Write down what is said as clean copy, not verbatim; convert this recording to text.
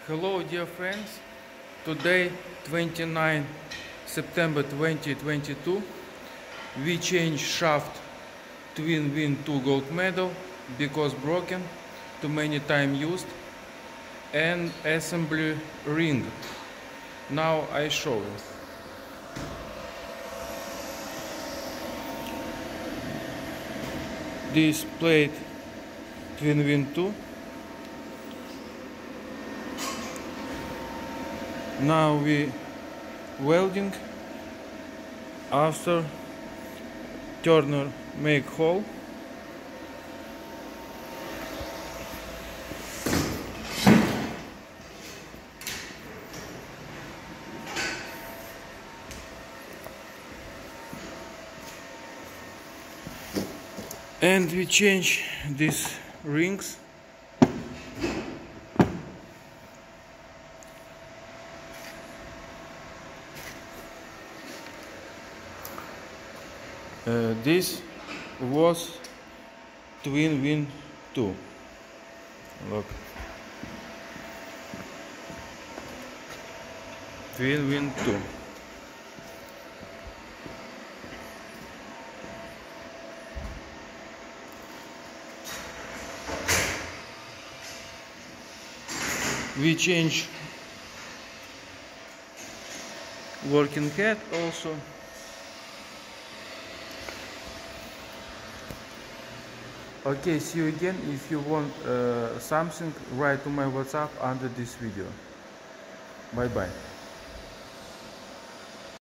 Hello dear friends, today 29 September 2022 we change shaft twin win 2 gold medal because broken, too many time used, and assembly ring. Now I show you. This plate twin win 2. Now we welding. After turner make hole. And we change these rings. This was twin win 2. Look, twin win 2. We change working head also. Okay, see you again. If you want something, write to my WhatsApp under this video. Bye bye.